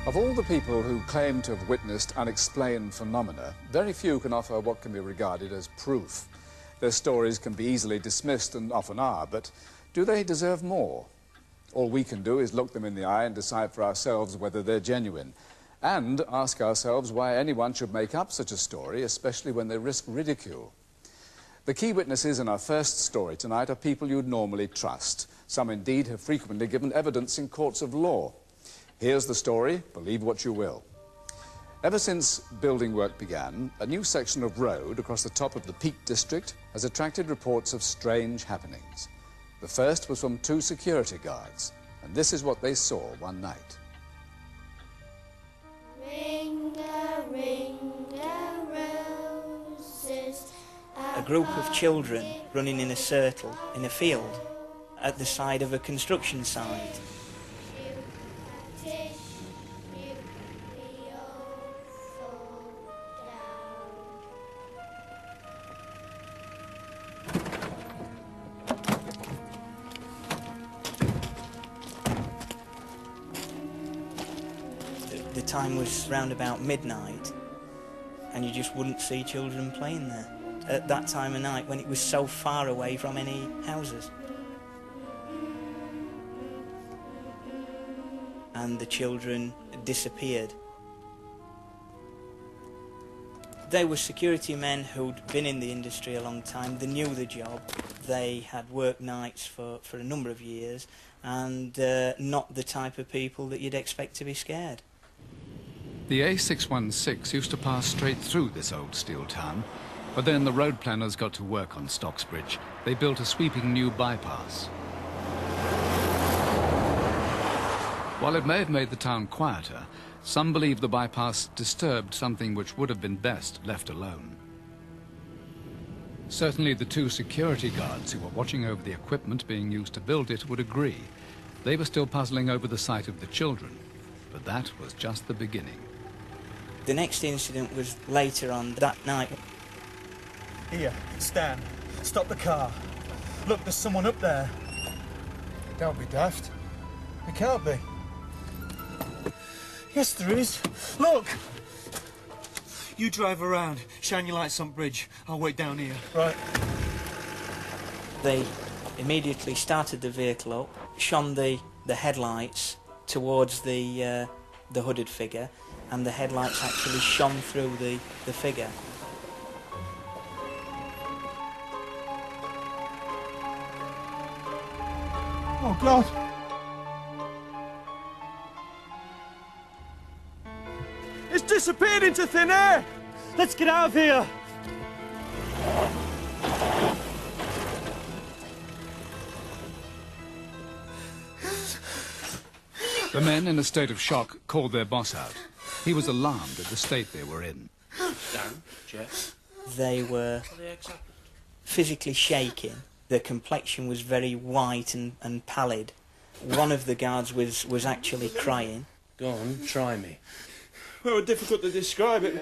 Of all the people who claim to have witnessed unexplained phenomena, very few can offer what can be regarded as proof. Their stories can be easily dismissed, and often are, but do they deserve more? All we can do is look them in the eye and decide for ourselves whether they're genuine, and ask ourselves why anyone should make up such a story, especially when they risk ridicule. The key witnesses in our first story tonight are people you'd normally trust. Some indeed have frequently given evidence in courts of law. Here's the story, believe what you will. Ever since building work began, a new section of road across the top of the Peak District has attracted reports of strange happenings. The first was from two security guards, and this is what they saw one night. Ring the roses. A group of children running in a circle in a field at the side of a construction site. The time was round about midnight, and you just wouldn't see children playing there at that time of night when it was so far away from any houses. And the children disappeared. They were security men who'd been in the industry a long time. They knew the job. They had worked nights for a number of years, and not the type of people that you'd expect to be scared. The A616 used to pass straight through this old steel town, but then the road planners got to work on Stocksbridge. They built a sweeping new bypass. While it may have made the town quieter, some believe the bypass disturbed something which would have been best left alone. Certainly the two security guards who were watching over the equipment being used to build it would agree. They were still puzzling over the sight of the children, but that was just the beginning. The next incident was later on that night. Here, Stan, stop the car. Look, there's someone up there. Don't be daft. It can't be. Yes, there is. Look! You drive around, shine your lights on bridge. I'll wait down here. Right. They immediately started the vehicle up, shone the headlights towards the hooded figure, and the headlights actually shone through the figure. Oh, God! It's disappeared into thin air! Let's get out of here! The men, in a state of shock, called their boss out. He was alarmed at the state they were in. Dan, Jeff. They were physically shaking. Their complexion was very white and pallid. One of the guards was actually crying. Go on, try me. Well, difficult to describe it.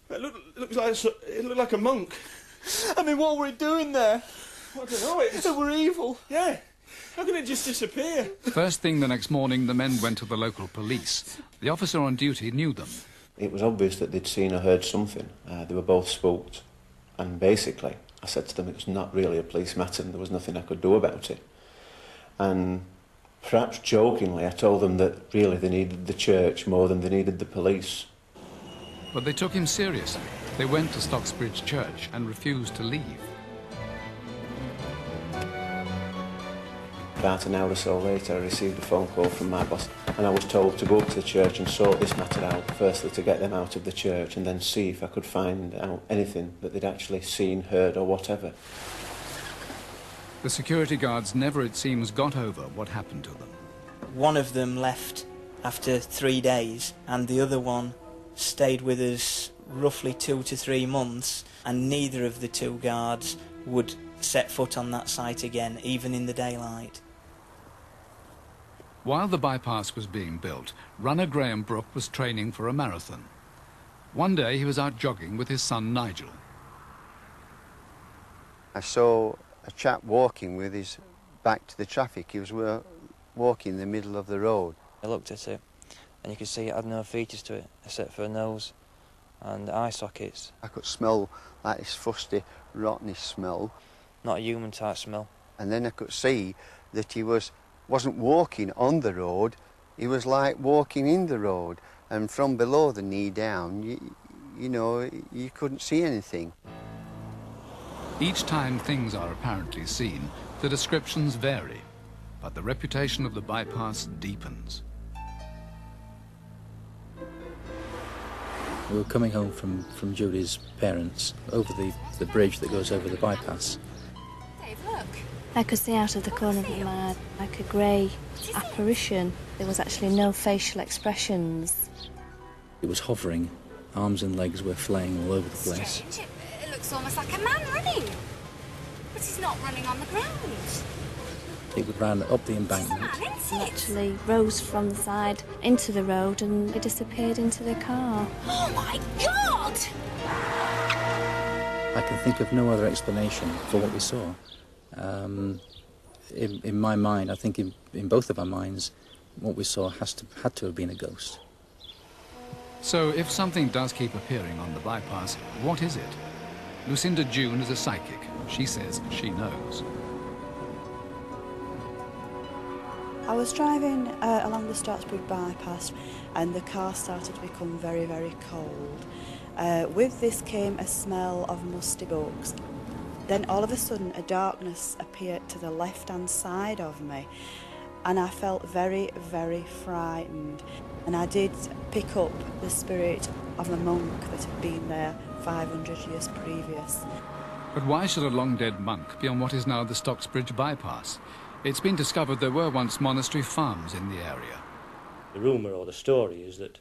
It looked like a monk. I mean, what were we doing there? I don't know, it were evil. Yeah. How can it just disappear? First thing the next morning, the men went to the local police. The officer on duty knew them. It was obvious that they'd seen or heard something. They were both spooked. And basically, I said to them it was not really a police matter and there was nothing I could do about it. And perhaps jokingly, I told them that really they needed the church more than they needed the police. But they took him seriously. They went to Stocksbridge Church and refused to leave. About an hour or so later, I received a phone call from my boss, and I was told to go up to the church and sort this matter out, firstly to get them out of the church, and then see if I could find out anything that they'd actually seen, heard, or whatever. The security guards never, it seems, got over what happened to them. One of them left after 3 days, and the other one stayed with us roughly 2 to 3 months, and neither of the two guards would set foot on that site again, even in the daylight. While the bypass was being built, runner Graham Brooke was training for a marathon. One day he was out jogging with his son Nigel. I saw a chap walking with his back to the traffic. He was walking in the middle of the road. I looked at it, and you could see it had no features to it except for a nose and eye sockets. I could smell like this fusty, rottenish smell. Not a human type smell. And then I could see that he wasn't walking on the road, he was like walking in the road. And from below the knee down, you know, you couldn't see anything. Each time things are apparently seen, the descriptions vary, but the reputation of the bypass deepens. We were coming home from Judy's parents over the bridge that goes over the bypass. Dave, look. I could see out of the corner of my eye like a grey apparition. There was actually no facial expressions. It was hovering. Arms and legs were flaying all over the place. Strange. It looks almost like a man running. But he's not running on the ground. It ran up the embankment. It actually rose from the side into the road and it disappeared into the car. Oh my God! I can think of no other explanation for what we saw. In my mind, I think in both of our minds, what we saw had to have been a ghost. So if something does keep appearing on the bypass, what is it? Lucinda June is a psychic. She says she knows. I was driving along the Stocksbridge bypass and the car started to become very, very cold. With this came a smell of musty books. Then all of a sudden a darkness appeared to the left-hand side of me and I felt very, very frightened. And I did pick up the spirit of a monk that had been there 500 years previous. But why should a long-dead monk be on what is now the Stocksbridge bypass? It's been discovered there were once monastery farms in the area. The rumour or the story is that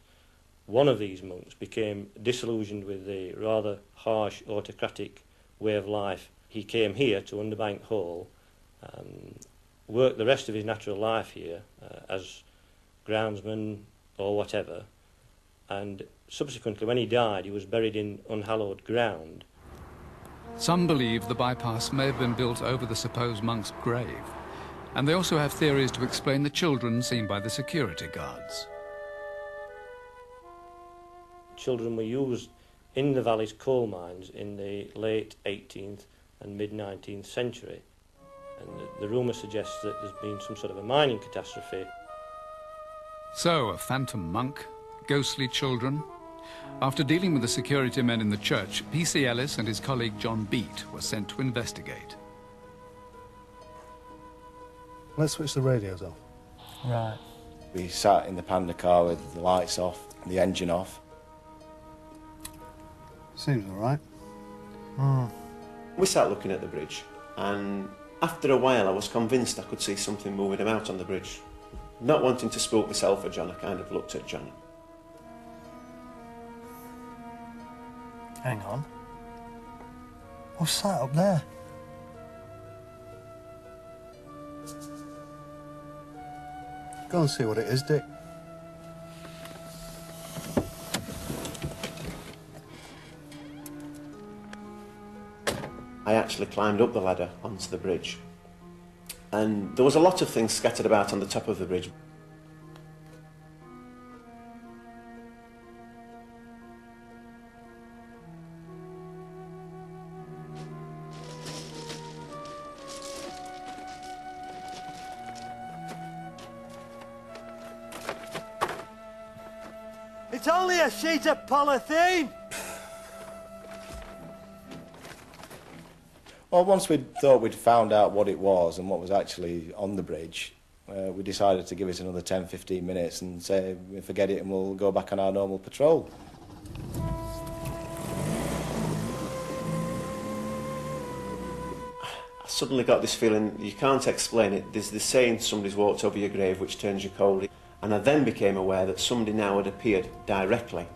one of these monks became disillusioned with the rather harsh autocratic way of life. He came here to Underbank Hall, worked the rest of his natural life here as groundsman or whatever, and subsequently when he died he was buried in unhallowed ground. Some believe the bypass may have been built over the supposed monk's grave, and they also have theories to explain the children seen by the security guards. Children were used in the valley's coal mines in the late 18th and mid-19th century, and the rumour suggests that there's been some sort of a mining catastrophe. So, a phantom monk, ghostly children. After dealing with the security men in the church, P.C. Ellis and his colleague John Beat were sent to investigate. Let's switch the radios off. Right. We sat in the Panda car with the lights off, the engine off. Seems all right. We sat looking at the bridge, and after a while I was convinced I could see something moving about on the bridge. Not wanting to spook myself or John, I kind of looked at John. Hang on. What's that up there? Go and see what it is, Dick. I actually climbed up the ladder onto the bridge, and there was a lot of things scattered about on the top of the bridge. It's only a sheet of polythene! Well, once we thought we'd found out what it was and what was actually on the bridge, we decided to give it another 10-15 minutes and say, forget it and we'll go back on our normal patrol. I suddenly got this feeling, you can't explain it. There's this saying, somebody's walked over your grave which turns you cold. And I then became aware that somebody now had appeared directly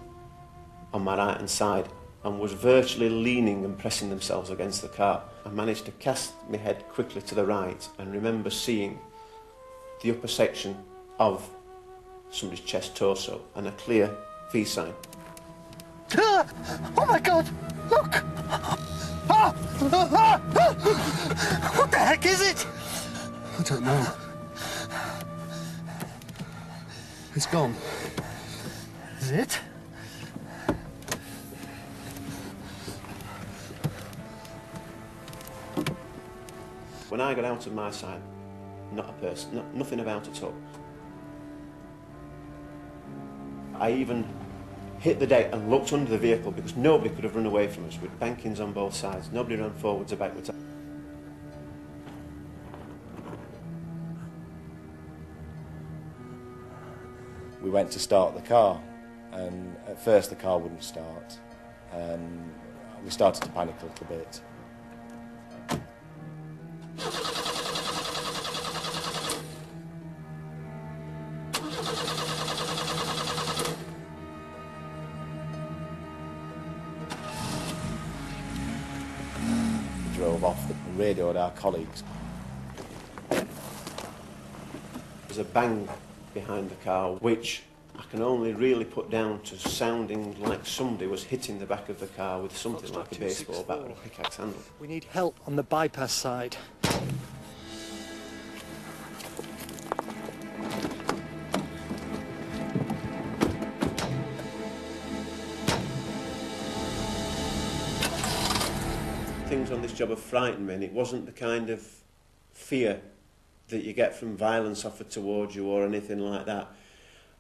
on my right-hand side and was virtually leaning and pressing themselves against the car. I managed to cast my head quickly to the right and remember seeing the upper section of somebody's chest torso and a clear V sign. Oh my God! Look! Ah! Ah! What the heck is it? I don't know. It's gone. is it? When I got out of my side, not a person, nothing about at all. I even hit the deck and looked under the vehicle because nobody could have run away from us with bankings on both sides. Nobody ran forwards or backwards. We went to start the car, and at first the car wouldn't start, and we started to panic a little bit. We drove off and radioed our colleagues. There's a bang behind the car, which I can only really put down to sounding like somebody was hitting the back of the car with something like a baseball bat or a pickaxe handle. We need help on the bypass side. Things on this job have frightened me, and it wasn't the kind of fear that you get from violence offered towards you or anything like that.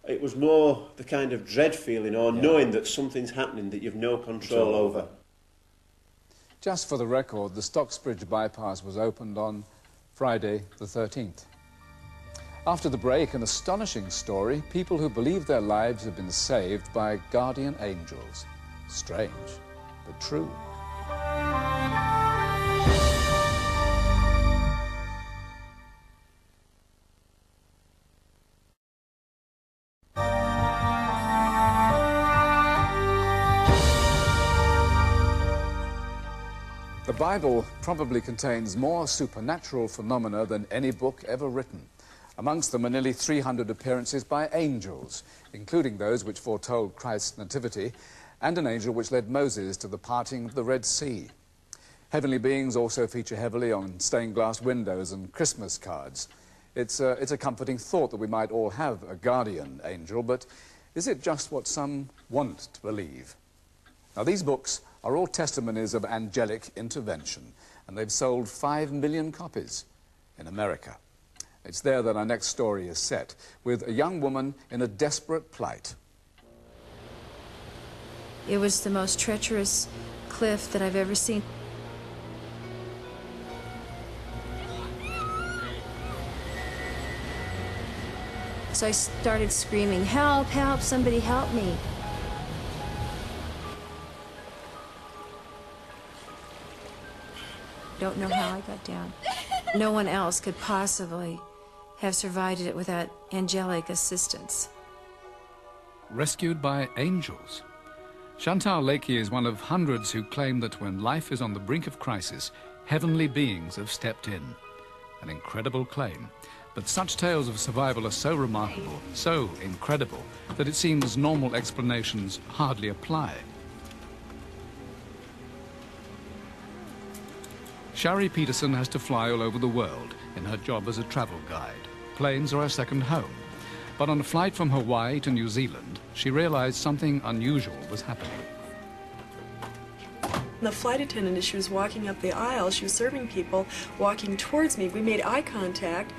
It was more the kind of dread feeling or knowing that something's happening that you've no control over. Just for the record, the Stocksbridge bypass was opened on Friday the 13th. After the break, an astonishing story, people who believe their lives have been saved by guardian angels. Strange, but true. The Bible probably contains more supernatural phenomena than any book ever written. Amongst them are nearly 300 appearances by angels, including those which foretold Christ's nativity, and an angel which led Moses to the parting of the Red Sea. Heavenly beings also feature heavily on stained glass windows and Christmas cards. It's a comforting thought that we might all have a guardian angel, but is it just what some want to believe? Now, these books are all testimonies of angelic intervention, and they've sold 5 million copies in America. It's there that our next story is set, with a young woman in a desperate plight. It was the most treacherous cliff that I've ever seen. So I started screaming, "Help, help, somebody help me." Don't know how I got down. No one else could possibly have survived it without angelic assistance. Rescued by angels. Chantal Lakey is one of hundreds who claim that when life is on the brink of crisis, heavenly beings have stepped in. An incredible claim. But such tales of survival are so remarkable, so incredible, that it seems normal explanations hardly apply. Shari Peterson has to fly all over the world in her job as a travel guide. Planes are her second home. But on a flight from Hawaii to New Zealand, she realized something unusual was happening. The flight attendant, as she was walking up the aisle, she was serving people walking towards me. We made eye contact,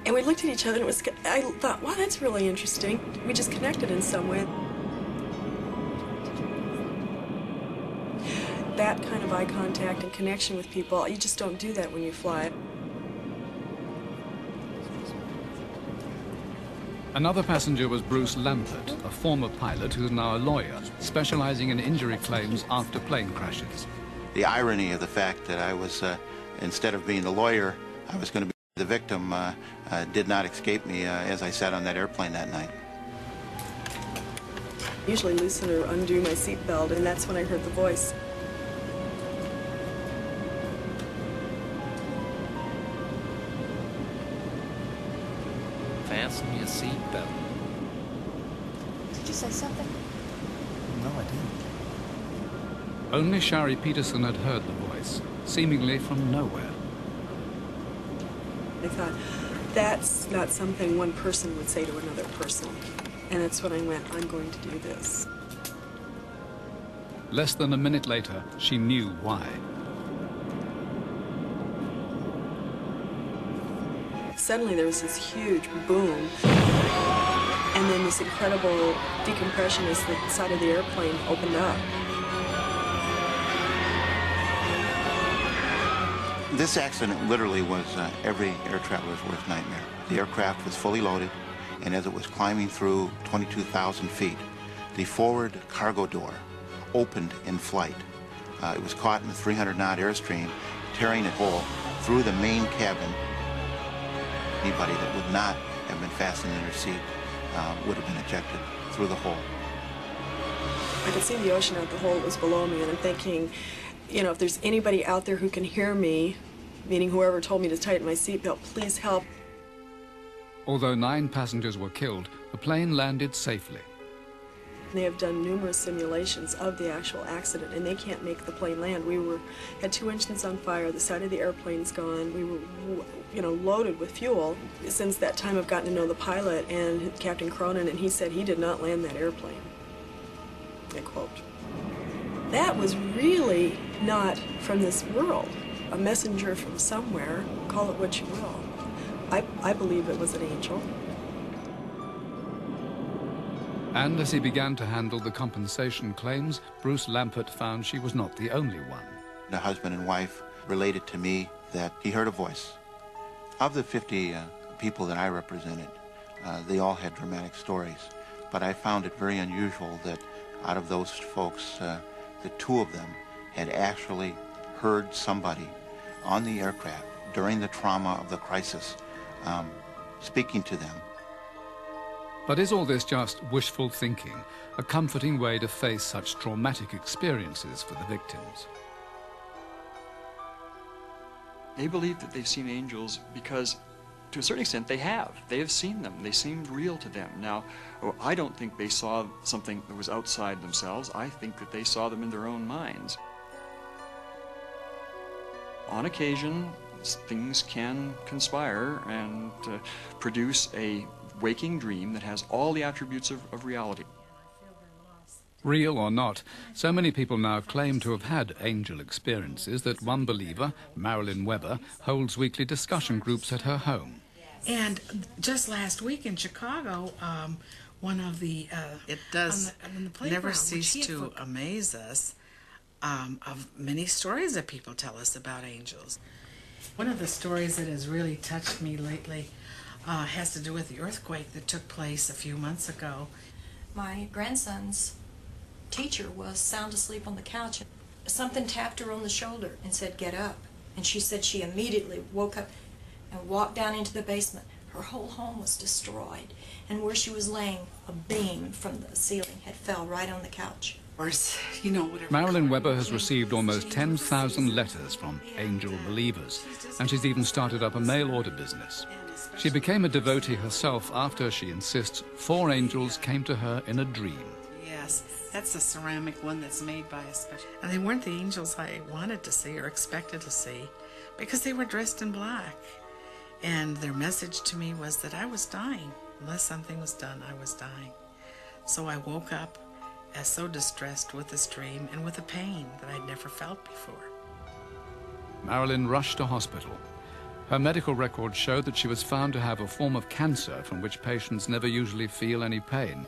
and we looked at each other, and I thought, wow, that's really interesting. We just connected in some way. That kind of eye contact and connection with people, you just don't do that when you fly. Another passenger was Bruce Lampert, a former pilot who's now a lawyer, specializing in injury claims after plane crashes. The irony of the fact that I was, instead of being the lawyer, I was going to be the victim, did not escape me as I sat on that airplane that night. Usually loosen or undo my seatbelt, and that's when I heard the voice. Fasten your seatbelt. Did you say something? No, I didn't. Only Shari Peterson had heard the voice, seemingly from nowhere. I thought, that's not something one person would say to another person. And that's when I went, I'm going to do this. Less than a minute later, she knew why. Suddenly there was this huge boom, and then this incredible decompression as the side of the airplane opened up. This accident literally was every air traveler's worst nightmare. The aircraft was fully loaded, and as it was climbing through 22,000 feet, the forward cargo door opened in flight. It was caught in the 300-knot airstream, tearing a hole through the main cabin. Anybody that would not have been fastened in their seat would have been ejected through the hole. I could see the ocean out the hole that was below me, and I'm thinking, you know, if there's anybody out there who can hear me, meaning whoever told me to tighten my seatbelt, please help. Although 9 passengers were killed, the plane landed safely. They have done numerous simulations of the actual accident, and they can't make the plane land. We had 2 engines on fire, the side of the airplane's gone, we were, you know, loaded with fuel. Since that time, I've gotten to know the pilot and Captain Cronin, and he said he did not land that airplane. I quote. That was really not from this world. A messenger from somewhere, call it what you will. I believe it was an angel. And as he began to handle the compensation claims, Bruce Lampert found she was not the only one. The husband and wife related to me that he heard a voice. Of the 50 people that I represented, they all had dramatic stories. But I found it very unusual that out of those folks, the 2 of them had actually heard somebody on the aircraft during the trauma of the crisis speaking to them. But is all this just wishful thinking, a comforting way to face such traumatic experiences for the victims? They believe that they've seen angels because, to a certain extent, they have. They have seen them. They seemed real to them. Now, I don't think they saw something that was outside themselves. I think that they saw them in their own minds. On occasion, things can conspire and produce a waking dream that has all the attributes of reality. Real or not, so many people now claim to have had angel experiences that one believer, Marilyn Weber, holds weekly discussion groups at her home. And just last week in Chicago, one of the it does on the playground, never cease to amaze us of many stories that people tell us about angels. One of the stories that has really touched me lately has to do with the earthquake that took place a few months ago. My grandson's teacher was sound asleep on the couch. Something tapped her on the shoulder and said, "Get up." And she said she immediately woke up and walked down into the basement. Her whole home was destroyed, and where she was laying, a beam from the ceiling had fell right on the couch. You know, whatever. Marilyn Weber has received almost 10,000 letters from angel believers, and she's even started up a mail order business. She became a devotee herself after, she insists, 4 angels came to her in a dream. Yes, that's a ceramic one that's made by a special... And they weren't the angels I wanted to see or expected to see, because they were dressed in black. And their message to me was that I was dying. Unless something was done, I was dying. So I woke up as so distressed with this dream and with a pain that I'd never felt before. Marilyn rushed to hospital. Her medical records showed that she was found to have a form of cancer from which patients never usually feel any pain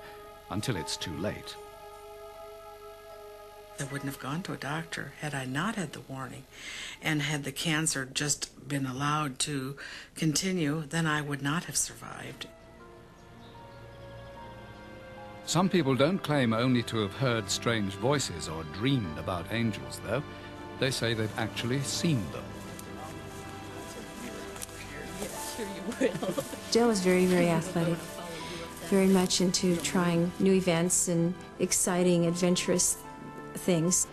until it's too late. I wouldn't have gone to a doctor had I not had the warning, and had the cancer just been allowed to continue, then I would not have survived. Some people don't claim only to have heard strange voices or dreamed about angels, though. They say they've actually seen them. Joe was very, very athletic, very much into trying new events and exciting, adventurous things.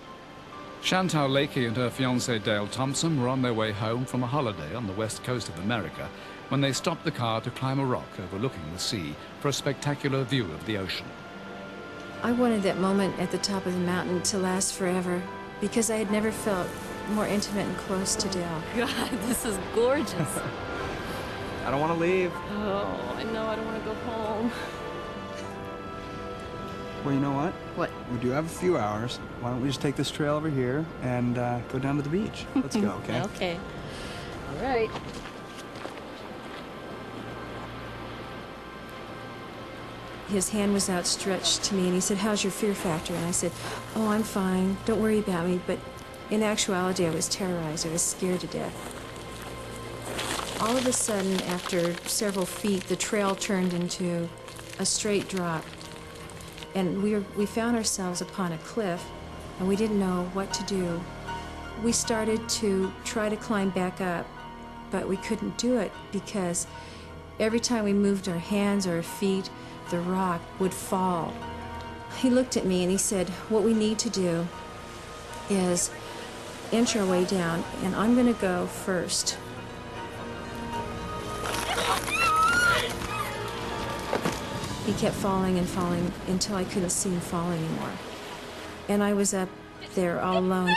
Chantal Lakey and her fiancé Dale Thompson were on their way home from a holiday on the west coast of America when they stopped the car to climb a rock overlooking the sea for a spectacular view of the ocean. I wanted that moment at the top of the mountain to last forever because I had never felt more intimate and close to Dale. God, this is gorgeous. I don't want to leave. Oh, I know, I don't want to go home. Well, you know what? What? We do have a few hours. Why don't we just take this trail over here and go down to the beach? Let's go, okay? Okay. All right. His hand was outstretched to me, and he said, "How's your fear factor?" And I said, "Oh, I'm fine. Don't worry about me." But in actuality, I was terrorized. I was scared to death. All of a sudden, after several feet, the trail turned into a straight drop. And we found ourselves upon a cliff, and we didn't know what to do. We started to try to climb back up, but we couldn't do it because every time we moved our hands or our feet, the rock would fall. He looked at me and he said, "What we need to do is inch our way down, and I'm going to go first." He kept falling and falling until I couldn't see him fall anymore. And I was up there all alone.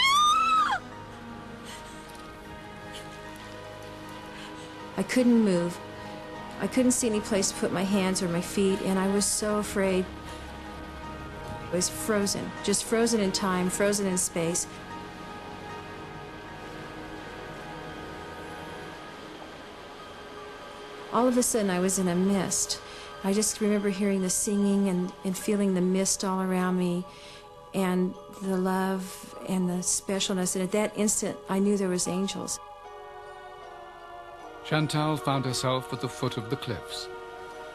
I couldn't move. I couldn't see any place to put my hands or my feet, and I was so afraid. I was frozen, just frozen in time, frozen in space. All of a sudden, I was in a mist. I just remember hearing the singing and feeling the mist all around me, and the love and the specialness. And at that instant, I knew there was angels. Chantal found herself at the foot of the cliffs.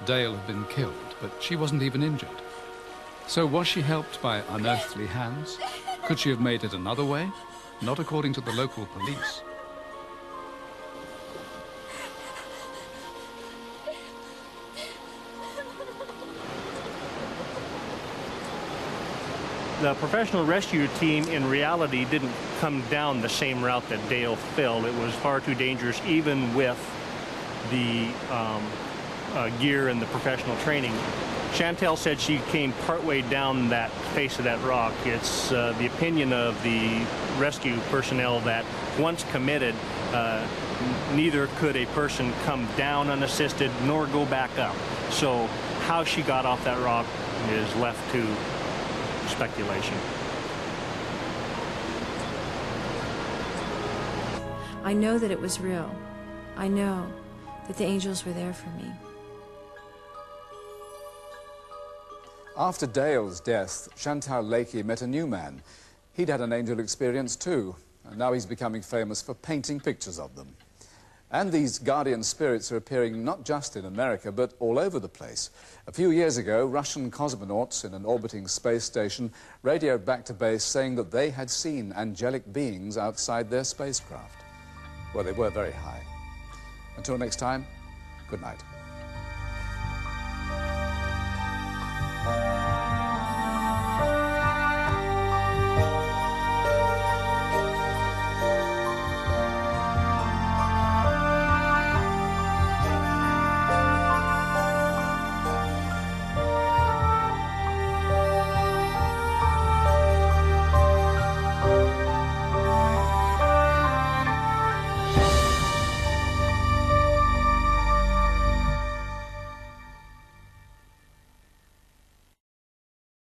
Dale had been killed, but she wasn't even injured. So was she helped by unearthly hands? Could she have made it another way? Not according to the local police. The professional rescue team in reality didn't come down the same route that Dale fell. It was far too dangerous even with the gear and the professional training. Chantal said she came partway down that face of that rock. It's the opinion of the rescue personnel that once committed, neither could a person come down unassisted nor go back up. So how she got off that rock is left to speculation. I know that it was real. I know that the angels were there for me. After Dale's death, Chantal Lakey met a new man. He'd had an angel experience too, and now he's becoming famous for painting pictures of them. And these guardian spirits are appearing not just in America, but all over the place. A few years ago, Russian cosmonauts in an orbiting space station radioed back to base saying that they had seen angelic beings outside their spacecraft. Well, they were very high. Until next time, good night.